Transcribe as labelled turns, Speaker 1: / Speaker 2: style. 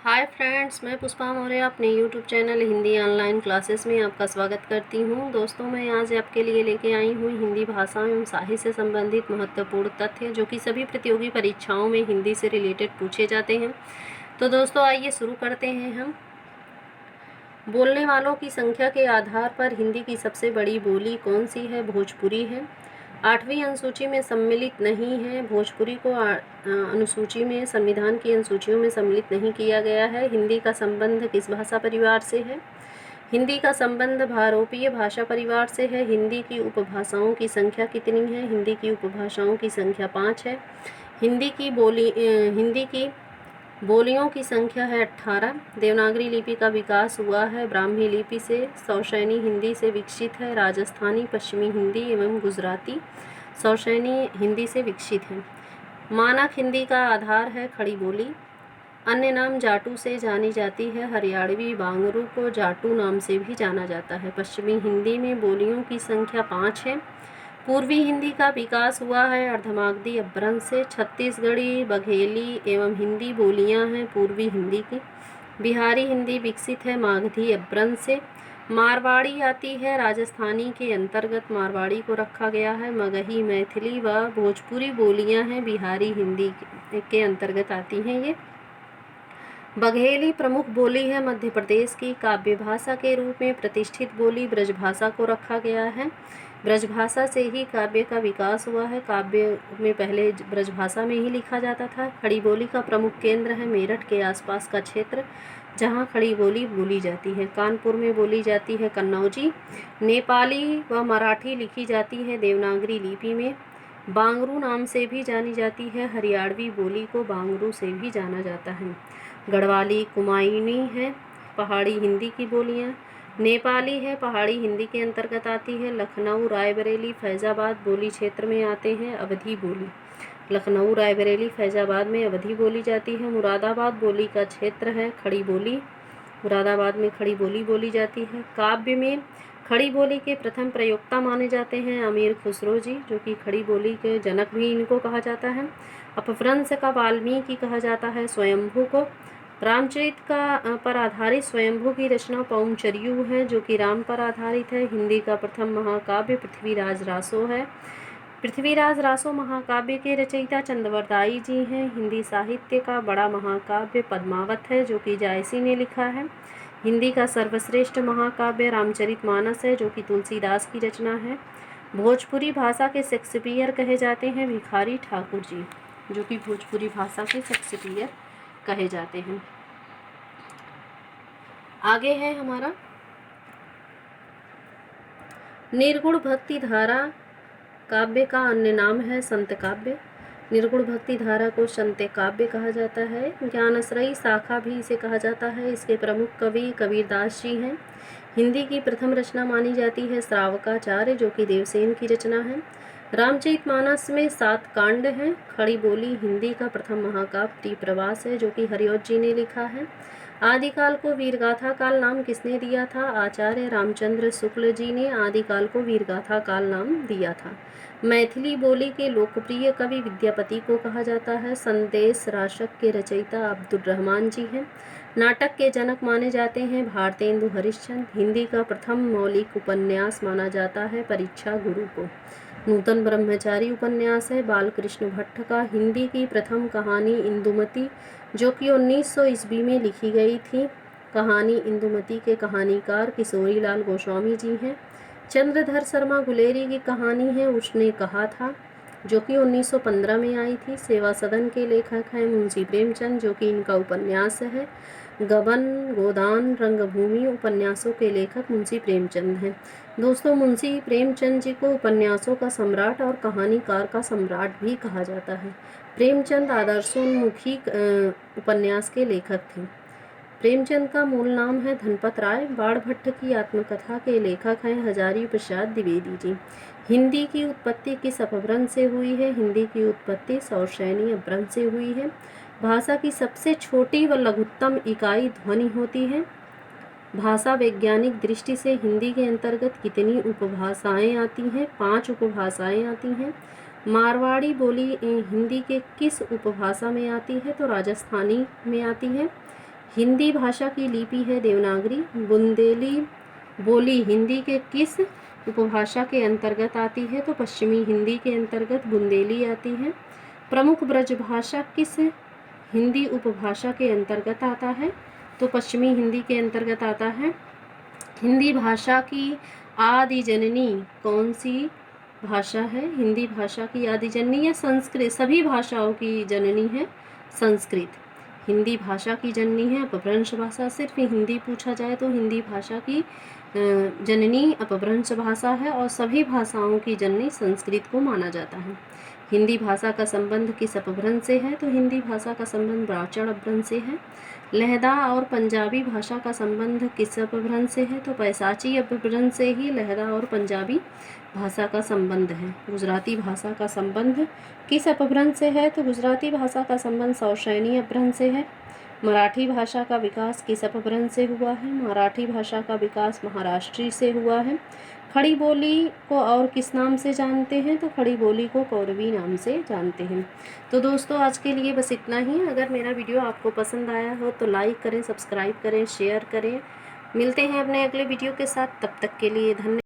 Speaker 1: Hi friends, मैं पुष्पा मौर्य अपने YouTube channel Hindi online classes में आपका स्वागत करती हूं। दोस्तों, मैं आज आपके लिए लेके आई हूं हिंदी भाषा एवं साहित्य से संबंधित महत्वपूर्ण तथ्य जो कि सभी प्रतियोगी परीक्षाओं में हिंदी से रिलेटेड पूछे जाते हैं। तो दोस्तों, आइए शुरू करते हैं। हम बोलने वालों की संख्या के आधार पर हिंदी की सबसे बड़ी बोली कौन सी है? भोजपुरी है। 8वीं अनुसूची में सम्मिलित नहीं है। भोजपुरी को अनुसूची में, संविधान की अनुसूचियों में सम्मिलित नहीं किया गया है। हिंदी का संबंध किस भाषा परिवार से है? हिंदी का संबंध भारोपीय भाषा परिवार से है। हिंदी की उपभाषाओं की संख्या कितनी है? हिंदी की उपभाषाओं की संख्या 5 है। हिंदी की बोलियों की संख्या है 18। देवनागरी लिपि का विकास हुआ है ब्राह्मी लिपि से। सौशैनी हिंदी से विकसित है। राजस्थानी, पश्चिमी हिंदी एवं गुजराती सौशैनी हिंदी से विकसित है। मानक हिंदी का आधार है खड़ी बोली। अन्य नाम जाटू से जानी जाती है। हरियाणवी बांगरू को जाटू नाम से भी जाना जाता है। पश्चिमी हिंदी में बोलियों की संख्या 5 है। पूर्वी हिंदी का विकास हुआ है अर्धमागधी अपभ्रंश से। छत्तीसगढ़ी, बघेली एवं हिंदी बोलियां हैं पूर्वी हिंदी की। बिहारी हिंदी विकसित है मागधी अपभ्रंश से। मारवाड़ी आती है राजस्थानी के अंतर्गत, मारवाड़ी को रखा गया है। मगही, मैथिली व भोजपुरी बोलियां हैं बिहारी हिंदी के अंतर्गत आती हैं ये। बघेली प्रमुख बोली है मध्य प्रदेश की। काव्य भाषा के रूप में प्रतिष्ठित बोली ब्रजभाषा को रखा गया है। ब्रजभाषा से ही काव्य का विकास हुआ है। काव्य में पहले ब्रजभाषा में ही लिखा जाता था। खड़ी बोली का प्रमुख केंद्र है मेरठ के आसपास का क्षेत्र, जहाँ खड़ी बोली बोली जाती है। कानपुर में बोली जाती है कन्नौजी। नेपाली व मराठी लिखी जाती है देवनागरी लिपि में। बांगरू नाम से भी जानी जाती है। हरियाणवी बोली को बांगरू से भी जाना जाता है। गढ़वाली, कुमायूनी है पहाड़ी हिंदी की बोलियाँ। नेपाली है पहाड़ी हिंदी के अंतर्गत आती है। लखनऊ, रायबरेली, फैज़ाबाद बोली क्षेत्र में आते हैं। अवधी बोली, लखनऊ, रायबरेली, फैज़ाबाद में अवधी बोली जाती है। मुरादाबाद बोली का क्षेत्र है। खड़ी बोली, मुरादाबाद में खड़ी बोली बोली जाती है। काव्य में खड़ी बोली के प्रथम प्रयोक्ता माने जाते हैं अमीर खुसरो जी, जो कि खड़ी बोली के जनक भी इनको कहा जाता है। अपभ्रंश का वाल्मीकि कहा जाता है स्वयंभू को। रामचरित का पर आधारित स्वयंभू की रचना पौंचर्यू है, जो कि राम पर आधारित है। हिंदी का प्रथम महाकाव्य पृथ्वीराज रासो है। पृथ्वीराज रासो महाकाव्य के रचयिता चंद्रवरदाई जी हैं। हिंदी साहित्य का बड़ा महाकाव्य पद्मावत है, जो कि जायसी ने लिखा है। हिंदी का सर्वश्रेष्ठ महाकाव्य रामचरितमानस है, जो कि तुलसीदास की रचना है। भोजपुरी भाषा के शेक्सपियर कहे जाते हैं भिखारी ठाकुर जी, जो कि भोजपुरी भाषा के शेक्सपियर कहे जाते हैं। आगे है हमारा निर्गुण भक्ति धारा काव्य का अन्य नाम है संत काव्य। निर्गुण भक्ति धारा को संत काव्य कहा जाता है। ज्ञानश्रयी शाखा भी इसे कहा जाता है। इसके प्रमुख कवि कबीरदास जी हैं। हिंदी की प्रथम रचना मानी जाती है श्रावकाचार्य, जो कि देवसेन की रचना है। रामचरितमानस में 7 कांड हैं। खड़ी बोली हिंदी का प्रथम महाकाव्य प्रवास है, जो कि हरिऔध जी ने लिखा है। आदिकाल को वीरगाथा काल नाम किसने दिया था? आचार्य रामचंद्र शुक्ल जी ने आदिकाल को वीरगाथा काल नाम दिया था। मैथिली बोली के लोकप्रिय कवि विद्यापति को कहा जाता है। संदेश राशक के रचयिता अब्दुल रहमान जी हैं। नाटक के जनक माने जाते हैं भारतेंदु हरिश्चंद्र। हिंदी का प्रथम मौलिक उपन्यास माना जाता है परीक्षा गुरु को। नूतन ब्रह्मचारी उपन्यास है बालकृष्ण भट्ट का। हिंदी की प्रथम कहानी इंदुमती, जो कि 1900 ईस्वी में लिखी गई थी। कहानी इंदुमती के कहानीकार किशोरी लाल गोस्वामी जी हैं। चंद्रधर शर्मा गुलेरी की कहानी है उसने कहा था, जो कि 1915 में आई थी। सेवा सदन के लेखक हैं मुंशी प्रेमचंद, जो कि इनका उपन्यास है। गबन, गोदान, रंगभूमि उपन्यासों के लेखक मुंशी प्रेमचंद हैं। दोस्तों, मुंशी प्रेमचंद जी को उपन्यासों का सम्राट और कहानीकार का सम्राट भी कहा जाता है। प्रेमचंद आदर्शोन्मुखी उपन्यास के लेखक थे। प्रेमचंद का मूल नाम है धनपत राय। बाणभट्ट की आत्मकथा के लेखक हैं हजारी प्रसाद द्विवेदी जी। हिंदी की उत्पत्ति किस अपभ्रंश से हुई है? हिंदी की उत्पत्ति सौशैनी अपभ्रंश से हुई है। भाषा की सबसे छोटी व लघुत्तम इकाई ध्वनि होती है। भाषा वैज्ञानिक दृष्टि से हिंदी के अंतर्गत कितनी उपभाषाएं आती हैं? 5 उपभाषाएं आती हैं। मारवाड़ी बोली हिंदी के किस उपभाषा में आती है? तो राजस्थानी में आती है। हिंदी भाषा की लिपि है देवनागरी। बुंदेली बोली हिंदी के किस उपभाषा के अंतर्गत आती है? तो पश्चिमी हिंदी के अंतर्गत बुंदेली आती है। प्रमुख ब्रजभाषा किस हिंदी उपभाषा के अंतर्गत आता है? तो पश्चिमी हिंदी के अंतर्गत आता है। हिंदी भाषा की आदि जननी कौन सी भाषा है? हिंदी भाषा की आदि जननी या संस्कृत? सभी भाषाओं की जननी है संस्कृत। हिंदी भाषा की जननी है अपभ्रंश भाषा। सिर्फ हिंदी पूछा जाए तो हिंदी भाषा की जननी अपभ्रंश भाषा है और सभी भाषाओं की जननी संस्कृत को माना जाता है। हिंदी भाषा का संबंध किस अपभ्रंश से है? तो हिंदी भाषा का संबंध ब्राह्मण अपभ्रंश से है। लहदा और पंजाबी भाषा का संबंध किस अपभ्रंश से है? तो पैसाची अपभ्रंश से ही लहदा और पंजाबी भाषा का संबंध है। गुजराती भाषा का संबंध किस अपभ्रंश से है? तो गुजराती भाषा का संबंध सौशैनी अपभ्रंश से है। मराठी भाषा का विकास किस अपभ्रंश से हुआ है? मराठी भाषा का विकास महाराष्ट्री से हुआ है। खड़ी बोली को और किस नाम से जानते हैं? तो खड़ी बोली को कौरवी नाम से जानते हैं। तो दोस्तों आज के लिए बस इतना ही। अगर मेरा वीडियो आपको पसंद आया हो तो लाइक करें, सब्सक्राइब करें, शेयर करें। मिलते हैं अपने अगले वीडियो के साथ। तब तक के लिए धन्यवाद।